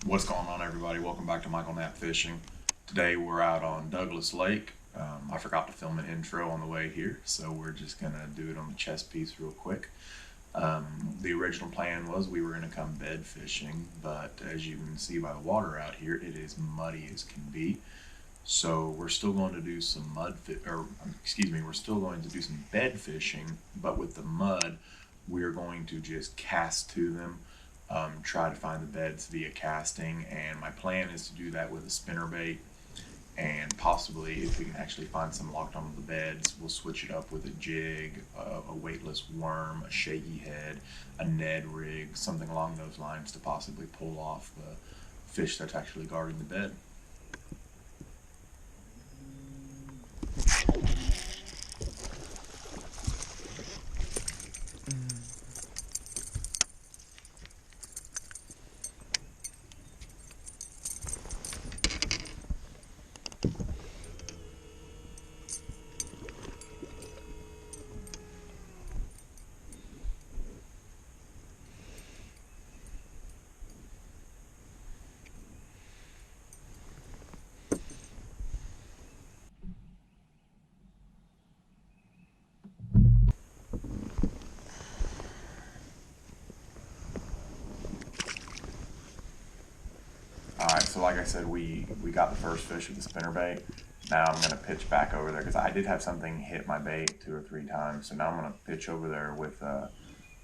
What's going on, everybody? Welcome back to Michael Knapp Fishing. Today we're out on Douglas Lake. I forgot to film an intro on the way here, so we're just gonna do it on the chest piece real quick. The original plan was we were gonna come bed fishing, but as you can see by the water out here, it is muddy as can be. So we're still going to do some we're still going to do some bed fishing, but with the mud, we're going to just cast to them. Try to find the beds via casting, and my plan is to do that with a spinnerbait, and possibly if we can actually find some locked onto the beds, we'll switch it up with a jig, a weightless worm, a shaky head, a Ned rig, something along those lines to possibly pull off the fish that's actually guarding the bed. Alright, so like I said, we got the first fish with the spinnerbait. Now I'm going to pitch back over there because I did have something hit my bait 2 or 3 times. So now I'm going to pitch over there with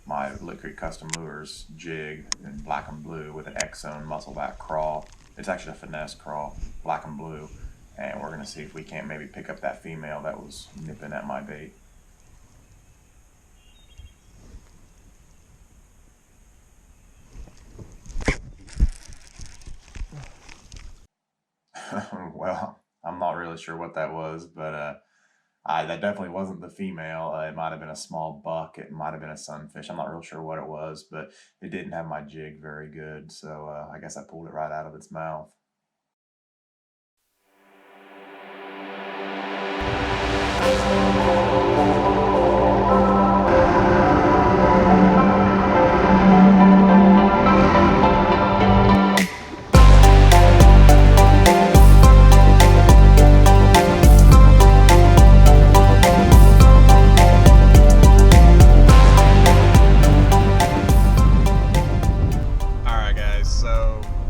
my Lick Creek Custom Lures jig in black and blue with an X-Zone muscleback crawl. It's actually a finesse crawl, black and blue. And we're going to see if we can't maybe pick up that female that was nipping at my bait. Well, I'm not really sure what that was, but that definitely wasn't the female. It might have been a small buck. It might have been a sunfish. I'm not real sure what it was, but it didn't have my jig very good, so I guess I pulled it right out of its mouth.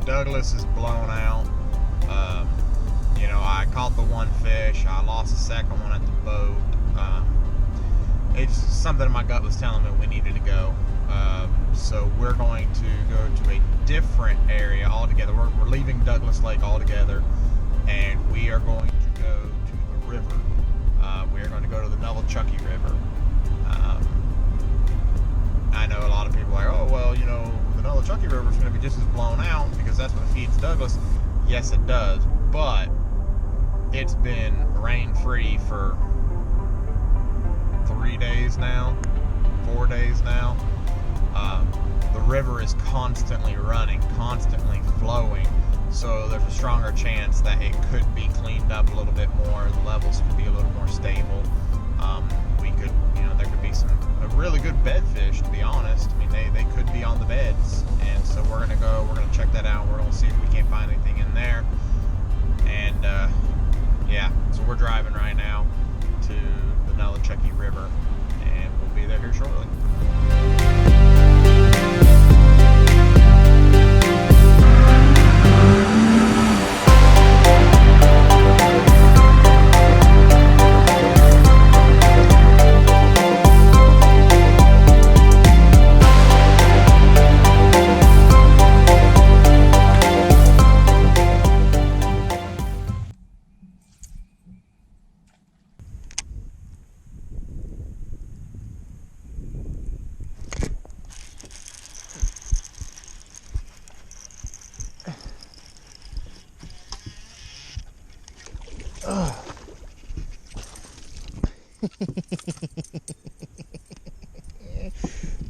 Douglas is blown out. I caught the one fish. I lost the second one at the boat. It's something my gut was telling me we needed to go. So we're going to go to a different area altogether. We're leaving Douglas Lake altogether, and we are going to go to the river. We are going to go to the Chucky River. I know a lot of people are like, oh, well, the Chucky River is going to be just as blown out because that's what feeds Douglas. Yes, it does, but it's been rain-free for 3 days now, 4 days now. The river is constantly running, constantly flowing, so there's a stronger chance that it could be cleaned up a little bit more. The levels could be a little more stable. We could, there could be a really good bedfish, to be honest. I mean, they could be on the beds, and so we're gonna check that out. We're gonna see if we can't find anything in there, and yeah, so we're driving right now to the Chucky River, and we'll be there here shortly.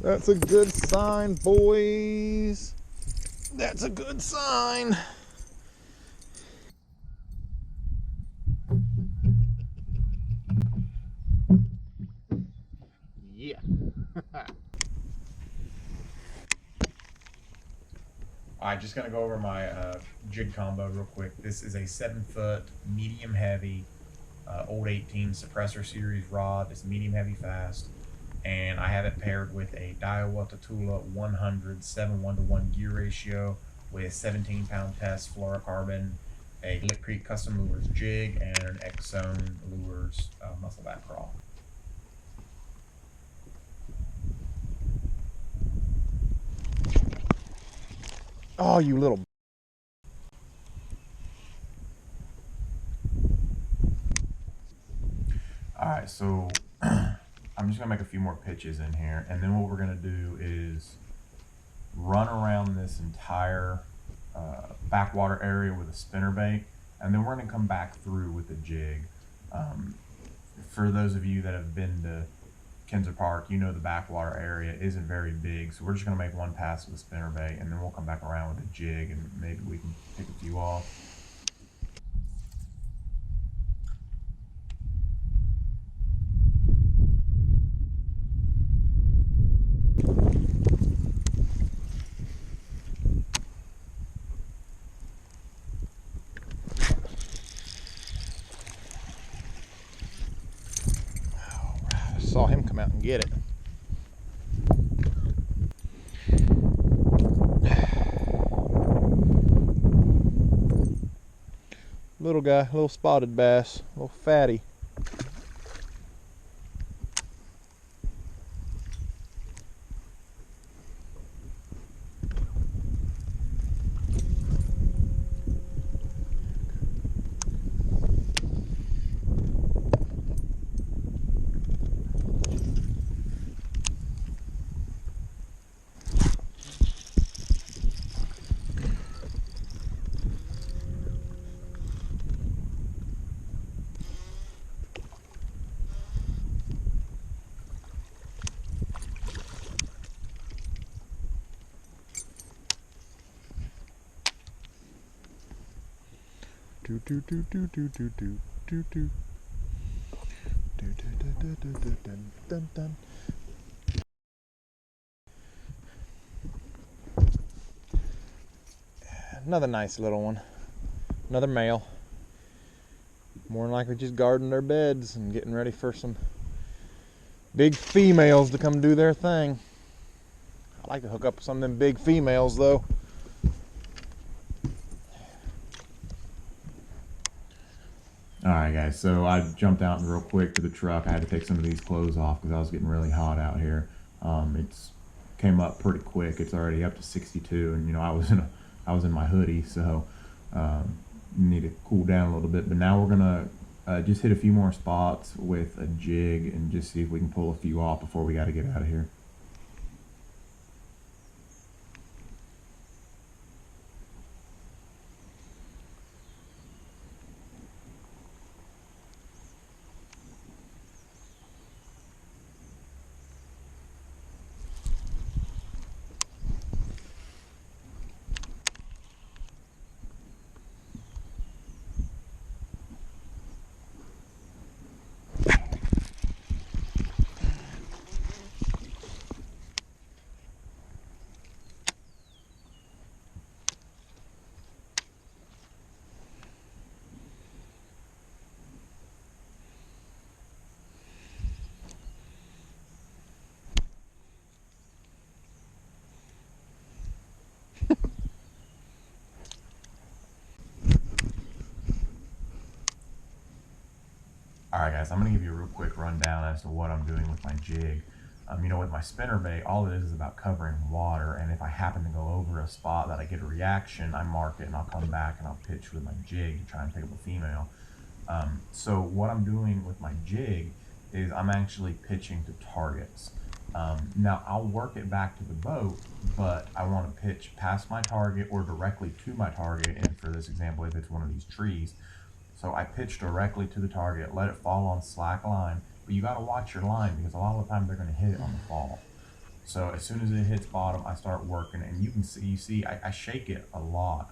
That's a good sign, boys. That's a good sign. Yeah. Alright, just gonna go over my Jig Combo real quick. This is a 7-foot, medium heavy, old 18 suppressor series rod. It's medium heavy fast. And I have it paired with a Daiwa Tatula 100 7:1 gear ratio with 17-pound test fluorocarbon, a Lick Creek Custom Lures jig, and an X-Zone Lures muscleback crawl. Oh, you little. Alright, so I'm just gonna make a few more pitches in here, and then what we're gonna do is run around this entire backwater area with a spinnerbait, and then we're gonna come back through with a jig. For those of you that have been to Kinser Park, you know the backwater area isn't very big, so we're just gonna make one pass with a spinnerbait, and then we'll come back around with a jig, and maybe we can pick a few off. Saw him come out and get it. Little guy, little spotted bass, little fatty. Do do do do do do do do do. Do do do do do dun dun dun. Another nice little one. Another male. More than likely just guarding their beds and getting ready for some big females to come do their thing. I like to hook up some of them big females though. Alright guys, so I jumped out real quick to the truck. I had to take some of these clothes off because I was getting really hot out here. It's came up pretty quick. It's already up to 62, and you know I was in my hoodie, so need to cool down a little bit. But now we're gonna just hit a few more spots with a jig and just see if we can pull a few off before we got to get out of here. Alright guys, I'm going to give you a real quick rundown as to what I'm doing with my jig. You know, with my spinnerbait, all it is about covering water, and if I happen to go over a spot that I get a reaction, I mark it and I'll come back and I'll pitch with my jig to try and pick up a female. So what I'm doing with my jig is I'm actually pitching to targets. Now I'll work it back to the boat, but I want to pitch past my target or directly to my target, and for this example, if it's one of these trees. So I pitch directly to the target, let it fall on slack line, but you got to watch your line because a lot of the time they're going to hit it on the fall. So as soon as it hits bottom, I start working, and you can see, I shake it a lot.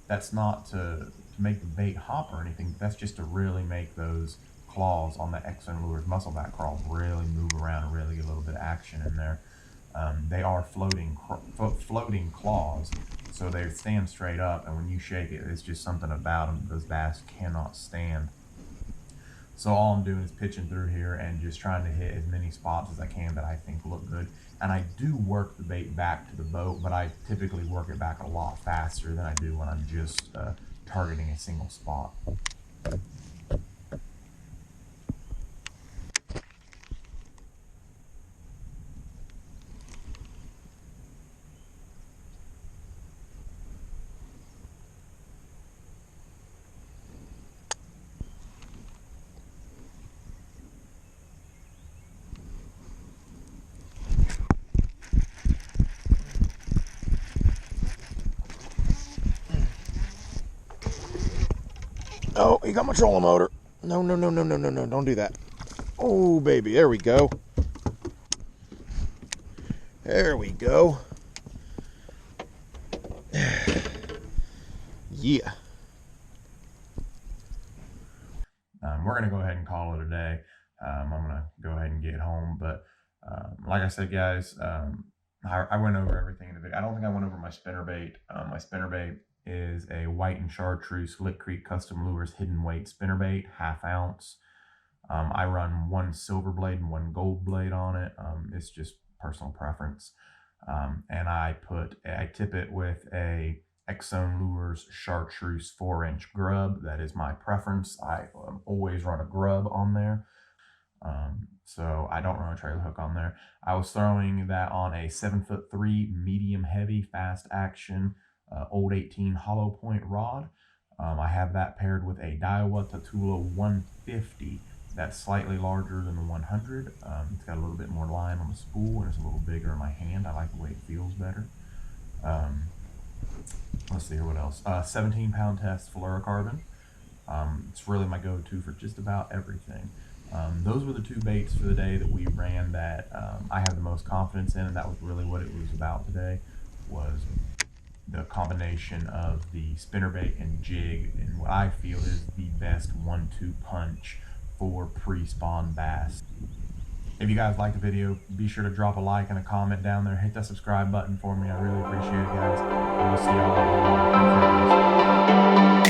That's not to make the bait hop or anything. That's just to really make those claws on the X-Zone Lures muscleback crawl really move around and really get a little bit of action in there. they are floating claws, so they stand straight up, and when you shake it, it's just something about them those bass cannot stand. So all I'm doing is pitching through here and just trying to hit as many spots as I can that I think look good. And I do work the bait back to the boat, but I typically work it back a lot faster than I do when I'm just targeting a single spot. Oh, he got my trolling motor. No, no, no, no, no, no, no. Don't do that. Oh, baby. There we go. There we go. Yeah. We're going to go ahead and call it a day. I'm going to go ahead and get home. But like I said, guys, I went over everything in the video. I don't think I went over my spinnerbait. My spinnerbait is a white and chartreuse Lick Creek Custom Lures hidden weight spinnerbait, 1/2 ounce. I run one silver blade and one gold blade on it. It's just personal preference. And I tip it with a X-Zone Lures chartreuse 4-inch grub. That is my preference. I always run a grub on there. So I don't run a trailer hook on there. I was throwing that on a 7'3" medium heavy fast action old 18 hollow point rod. I have that paired with a Daiwa Tatula 150 that's slightly larger than the 100. It's got a little bit more line on the spool and it's a little bigger in my hand. I like the way it feels better. Let's see here, what else? 17-pound test fluorocarbon. It's really my go-to for just about everything. Those were the two baits for the day that we ran that I have the most confidence in, and that was really what it was about today, was the combination of the spinnerbait and jig and what I feel is the best 1-2 punch for pre-spawn bass. If you guys like the video, be sure to drop a like and a comment down there. Hit that subscribe button for me. I really appreciate it, guys. And we'll see y'all.